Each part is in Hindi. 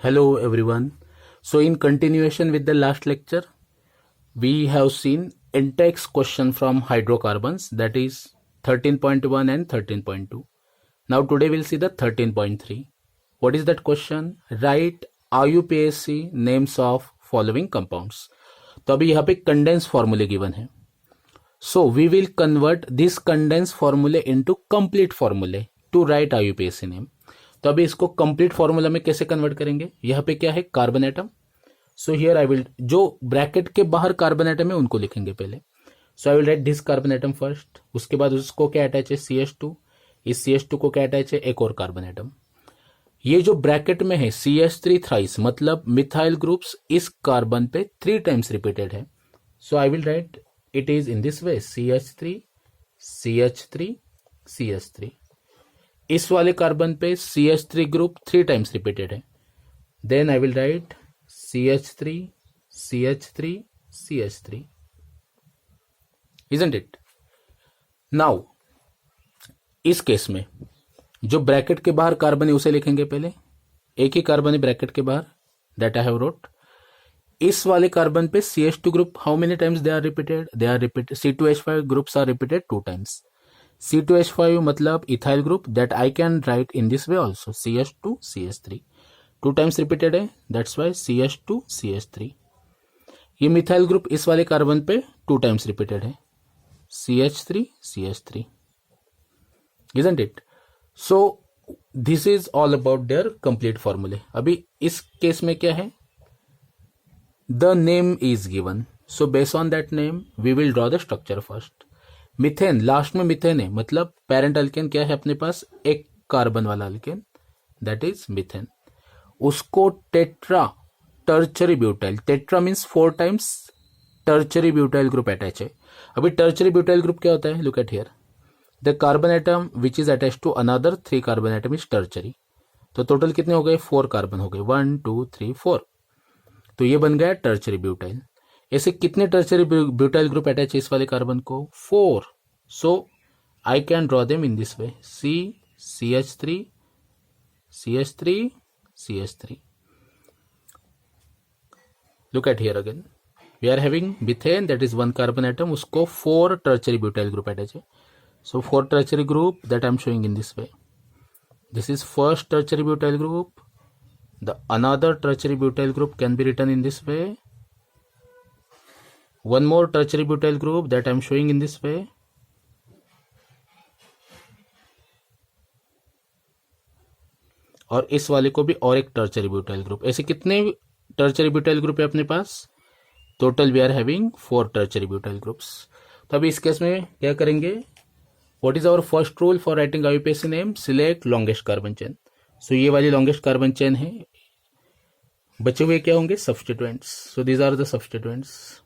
Hello everyone. So in continuation with the last lecture, we have seen in-text question from hydrocarbons, that is 13.1 and 13.2. Now today we'll see the 13.3. What is that question? Write IUPAC names of following compounds. तो अभी यहाँ पे कंडेंस फॉर्मूले गिवन है. So we will convert this condensed formula into complete formula to write IUPAC name. तो अभी इसको कंप्लीट फॉर्मूला में कैसे कन्वर्ट करेंगे? यहाँ पे क्या है? Carbon atom. So here I will, जो ब्रैकेट के बाहर कार्बन एटम है उनको लिखेंगे पहले. So I will write this carbon atom first. उसके बाद उसको क्या अटैच है? CH2. इस CH2 को क्या अटैच है? एक और कार्बन एटम. ये जो ब्रैकेट में है CH3 थ्राइस, मतलब मिथाइल ग्रुप्स इस कार्बन पे 3 टाइम्स रिपीटेड है. So I will write it is in this way: CH3 CH3 CH3. इस वाले कार्बन पे CH3 ग्रुप 3 टाइम्स रिपीटेड है. Then I will write CH3 CH3 CH3. Isn't it? Now इस केस में जो ब्रैकेट के बाहर कार्बन है उसे लिखेंगे पहले. एक ही कार्बन है ब्रैकेट के बाहर, दैट आई हैव रोट. इस वाले कार्बन पे CH2 group how many times they are repeated? They are repeated. C2H5 groups are repeated 2 times. C2H5 मतलब ethyl group, that I can write in this way also, CH2 CH3. 2 times repeated है, दैट्स वाई CH2 CH3. ये मिथाइल ग्रुप इस वाले कार्बन पे 2 टाइम्स रिपीटेड है, CH3 CH3. Isn't it? So this is all about their complete formulae. अभी इस केस में क्या है? The name is given, so based on that name we will draw the structure first. Methane, last में मिथेन है, मतलब पेरेंट अल्केन क्या है अपने पास? एक कार्बन वाला अल्केन, दैट इज मिथेन. उसको tetra tertiary butyl, tetra means 4 times tertiary butyl group attach है. अभी टर्चरी ब्यूटाइल ग्रुप क्या होता है? Look at here, the carbon atom which is attach to another 3 carbon atom is tertiary. तो टोटल कितने हो गए? 4 कार्बन हो गए, 1 2 3 4. तो ये बन गया टर्चरी ब्यूटाइल. ऐसे कितने टर्चरी ब्यूटाइल ग्रुप अटैच है इस वाले कार्बन को? 4. So I can draw them in this way: CH3 CH3 CH3. Look at here again. We are having methane, that is 1 carbon atom, उसको 4 tertiary butyl group attached है. So 4 tertiary group that I am showing in this way. This is first tertiary butyl group. The another tertiary butyl group can be written in this way. One more tertiary butyl group that I am showing in this way. और इस वाले को भी और एक टर्चरी ब्यूटाइल ग्रुप. ऐसे कितने टर्चरी ब्यूटाइल ग्रुप है अपने पास? Total we are having 4 tertiary butyl groups. तो अभी इस केस में क्या करेंगे? What is our first rule for writing IUPAC name? Select longest carbon chain. So ये वाली लॉन्गेस्ट कार्बन चेन है. बचे हुए क्या होंगे? Substituents. So these are the substituents.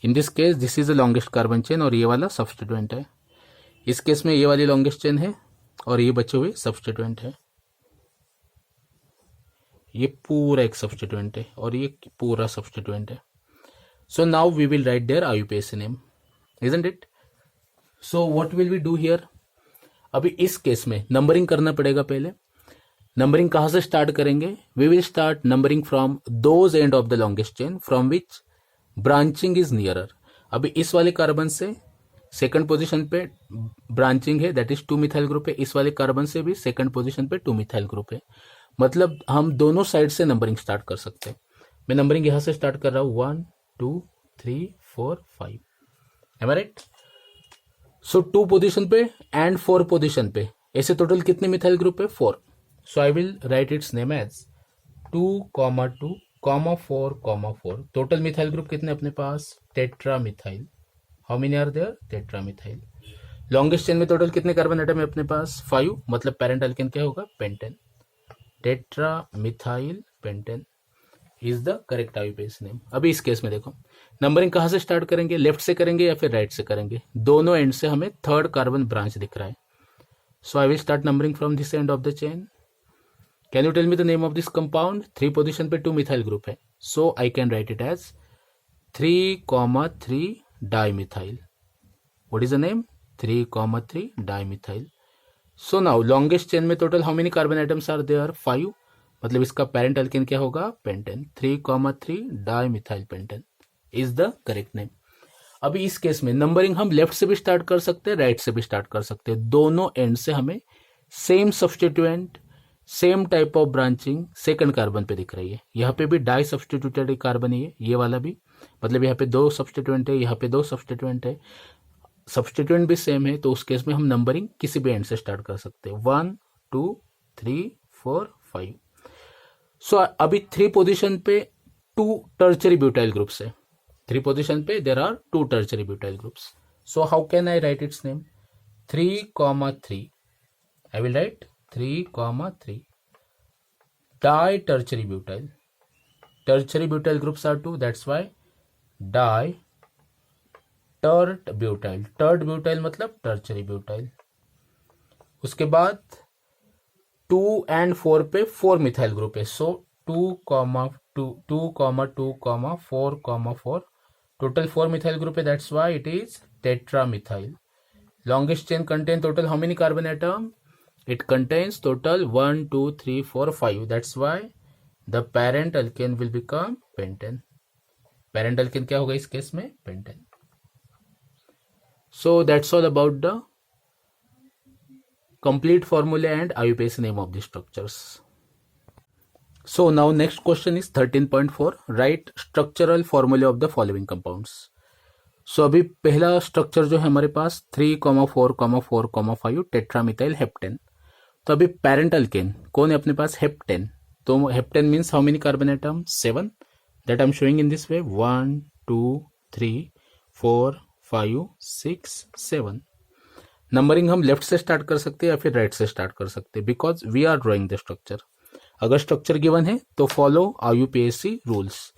In this case this is the longest carbon chain और ये वाला सब्स्टिट्यूएंट है. इस केस में ये वाली लॉन्गेस्ट चेन है और ये बचे हुए सब्स्टिट्यूएंट है. ये पूरा एक सब्स्टिट्यूएंट है और ये पूरा सब्स्टिट्यूएंट है. So now we will write their IUPAC name, isn't it? So what will we do here? अभी इस केस में नंबरिंग करना पड़ेगा पहले. नंबरिंग कहां से स्टार्ट करेंगे? We will start numbering from those end of the longest chain from which branching is nearer. अभी इस वाले कार्बन से सेकंड पोजीशन पे ब्रांचिंग है, दैट इज 2 मिथाइल ग्रुप है. इस वाले कार्बन से भी सेकंड पोजीशन पे 2 मिथाइल ग्रुप है. मतलब हम दोनों साइड से नंबरिंग स्टार्ट कर सकते हैं. मैं नंबरिंग यहां से स्टार्ट कर रहा हूं, 1 2 3 4 5. Am I right? So 2 position पे एंड 4 पोजीशन पे ऐसे टोटल कितने मिथाइल ग्रुप है? 4. So I will write its name as 2 2 4 4. Total methyl group कितने अपने पास? Tetra methyl. How many are there? Tetra methyl. Longest chain में टोटल कितने कार्बन एटम है अपने पास? 5. मतलब पेरेंट अल्केन क्या होगा? Pentane. Tetra methyl pentane is the correct IUPAC name. अभी इस केस में देखो, नंबरिंग कहां से स्टार्ट करेंगे? लेफ्ट से करेंगे या फिर राइट से करेंगे? दोनों एंड से हमें 3rd कार्बन ब्रांच दिख रहा है. So I will start numbering from this end of the chain. Can you tell me the name of this compound? 3 position पे 2 मिथाइल ग्रुप है, so I can write it as 3,3 dimethyl. What is the name? 3,3 dimethyl. So now longest chain में total how many carbon atoms are there? 5. मतलब इसका पेरेंट अल्केन क्या होगा, pentane. 3,3 di methyl pentane is the correct name. अभी इस केस में नंबरिंग हम लेफ्ट से भी स्टार्ट कर सकते हैं, राइट से भी स्टार्ट कर सकते हैं। दोनों एंड से हमें same substituent, same type of branching second carbon पे दिख रही है। यहाँ पे भी डाई सब्सटीट्यूटेड कार्बन है, ये वाला भी, मतलब यहाँ पे 2 सब्सटीट्यूएंट है, यहाँ पे 2 सब्सटीट्यूएंट है, सब्सटीट्यूएंट भी सेम है, तो उस केस में हम नंबरिंग किसी भी एंड से स्टार्ट कर सकते हैं। 1 2 3 4 5। सो अभी 3 पोजिशन पे 2 टर्चरी ब्यूटाइल ग्रुप्स है। 3 पोजिशन पे there are 2 tertiary butyl groups. So how can I write its name? 3,3 I will write 3,3 di tertiary butyl. Tertiary butyl groups are 2, that's why di tert butyl. Tert butyl मतलब tertiary butyl. उसके बाद 2 and 4 पे 4 मिथाइल ग्रुप है, सो 2,4,4 टोटल 4 मिथाइल ग्रुप है, that's why it is tetramethyl. Longest chain contain total how many carbon atom? It contains total 1 2 3 4 5. That's why the parent alkane will become pentane. Parent alkane क्या होगा इस केस में? pentane. So that's all about the complete formula and IUPAC name of the structures. So now next question is 13.4. Write structural formula of the following compounds. So अभी पहला स्ट्रक्चर जो है हमारे पास 3,4,4,5 टेट्रामिथाइल हेप्टेन। तो अभी पेरेंट अल्केन कौन है अपने पास? हेप्टेन। तो heptane means how many carbon atom? 7। That I am showing in this way 1 2 3 4 5 6 7। Numbering हम लेफ्ट से स्टार्ट कर सकते हैं या फिर राइट से स्टार्ट कर सकते हैं, because we are drawing the structure. अगर स्ट्रक्चर गिवन है तो follow IUPAC rules.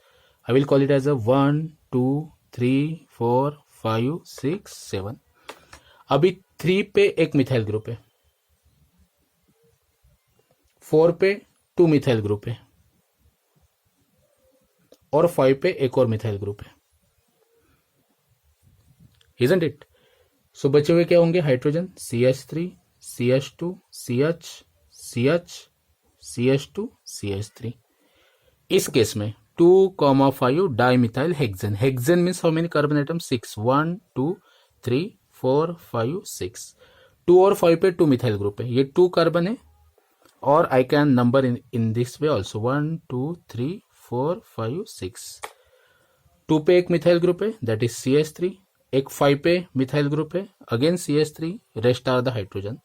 I will call it as a 1 2 3 4 5 6 7। अभी 3 पे एक मिथाइल ग्रुप है, 4 पे 2 मिथाइल ग्रुप है और 5 पे एक और मिथाइल ग्रुप है, इजंट इट? सो बचे हुए क्या होंगे? Hydrogen CH3 CH2 CH CH CH2 CH3। इस केस में 2,5 dimethyl hexane. Hexane means how many carbon atom? 6। 1 2 3 4 5 6। 2 और 5 पे 2 मिथाइल ग्रुप है, ये 2 कार्बन है, और I can number in this way also 1 2 3 4 5 6। 2 पे एक मिथाइल ग्रुप है, दैट इज CH3। एक 5 पे मिथाइल ग्रुप है, again CH3, rest are the hydrogen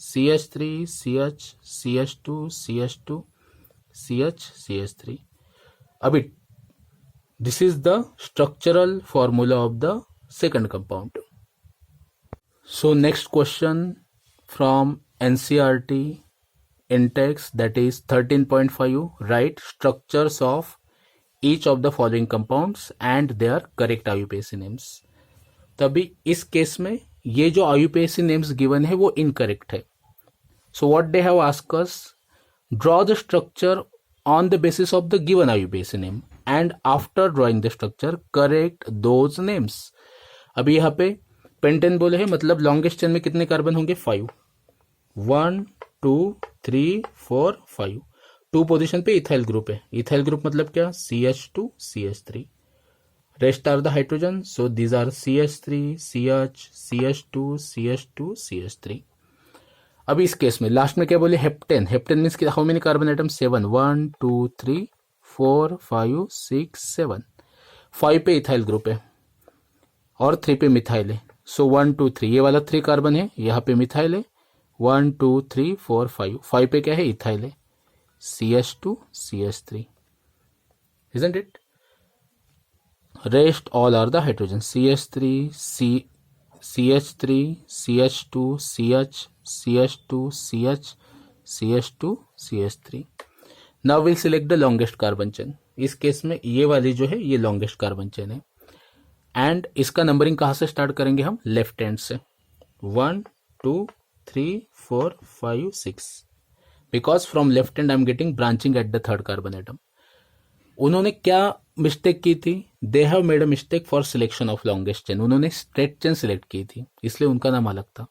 CH3 CH CH2 CH2 CH CH3। अभी this is the structural formula of the second compound. So next question from NCERT in text, that is 13.5. Write structures of each of the following compounds and their correct IUPAC names. तभी इस केस में ये जो IUPAC names given है वो incorrect है। So what they have asked us, draw the structure on the basis of the given IUPAC name and after drawing the structure correct those names. अभी यहाँ पे पेंटेन बोले है, मतलब लॉन्गेस्ट चेन में कितने कार्बन होंगे? 5। 1 2 3 4 5। 2 पोजीशन पे इथाइल ग्रुप है, इथाइल ग्रुप मतलब क्या? CH2 CH3। Rest are the hydrogen, so these are CH3 CH CH2 CH2 CH3। अभी इस केस में लास्ट में क्या बोले? Heptane. Heptane means how many carbon atom? 7। 1 2 3 4 5 6 7। 5 पे इथाइल ग्रुप है और 3 पे मिथाइल है, सो 1 2 3 ये वाला 3 कार्बन है, यहाँ पे मिथाइल है। 1 2 3 4 5। 5 पे क्या है? इथाइल है, CH2 CH3, isn't it? Rest all are the hydrogen CH3 CH3 CH2 CH CH2 CH CH2 CH3। Now we'll select the longest carbon chain. इस केस में ये वाली जो है ये longest carbon chain है, एंड इसका नंबरिंग कहाँ से स्टार्ट करेंगे हम? लेफ्ट हैंड से। 1 2 3 4 5 6, because from left hand I am getting branching at the third carbon atom. उन्होंने क्या मिस्टेक की थी? They have made a mistake for selection of longest chain. उन्होंने स्ट्रेट चेन सिलेक्ट की थी, इसलिए उनका नाम अलग था।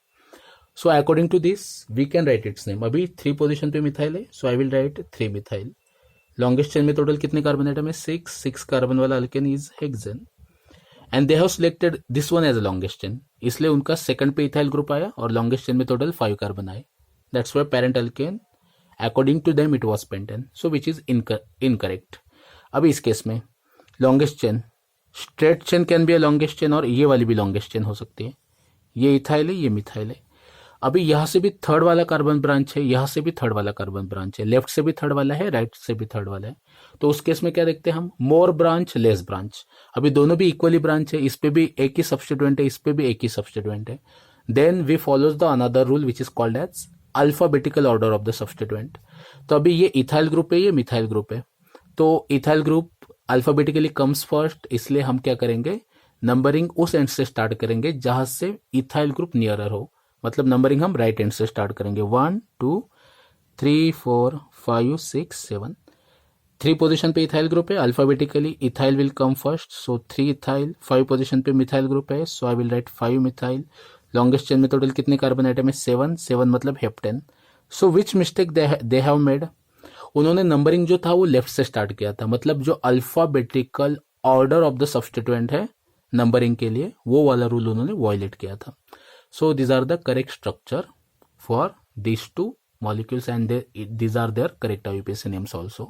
So according to this we can write its name. अभी 3 पोजीशन पे मिथाइल है, so I will write 3 methyl. Longest chain में टोटल कितने कार्बन एटम है? 6 कार्बन वाला alkane is hexane and they have selected this one as a longest chain, इसलिए उनका सेकंड पे इथाइल ग्रुप आया और लॉन्गेस्ट चेन में टोटल 5 कार्बन आए. That's why parent alkane according to them it was pentane, so which is incorrect. अभी इस केस में longest chain, straight chain can be a longest chain और ये वाली भी लॉन्गेस्ट चेन हो सकती है. ये इथाइल है, ये मिथाइल है. अभी यहां से भी थर्ड वाला कार्बन ब्रांच है, यहां से भी थर्ड वाला कार्बन ब्रांच है, लेफ्ट से भी थर्ड वाला है, राइट से भी थर्ड वाला है. तो उस केस में क्या देखते हैं हम? मोर ब्रांच लेस ब्रांच. अभी दोनों भी इक्वली ब्रांच है, इस पे भी एक ही सब्स्टिट्यूएंट है, इस पे भी एक ही सब्स्टिट्यूएंट है. Then we follows the another rule which is called as alphabetical order of the substituent. तो अभी ये इथाइल ग्रुप है, ये मिथाइल ग्रुप है, तो ethyl group alphabetically comes first, इसलिए हम क्या करेंगे? नंबरिंग उस एंड से स्टार्ट करेंगे जहां से इथाइल ग्रुप नियरर हो. मतलब नंबरिंग हम राइट एंड से स्टार्ट करेंगे. 1 2 3 4 5 6 7. 3 पोजीशन पे इथाइल ग्रुप है, alphabetically ethyl will come first, so 3 ethyl. 5 position पे मिथाइल ग्रुप है, so I will write 5 methyl. Longest chain में टोटल कितने कार्बन आइटम है? 7 मतलब heptane. So which mistake they have made? उन्होंने नंबरिंग जो था वो लेफ्ट से स्टार्ट किया था, मतलब जो alphabetical order of the substituent है नंबरिंग के लिए, वो वाला रूल उन्होंने वायलेट किया था. So these are the correct structure for these two molecules and these are their correct IUPAC names also.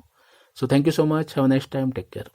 So thank you so much. Have a nice time. Take care.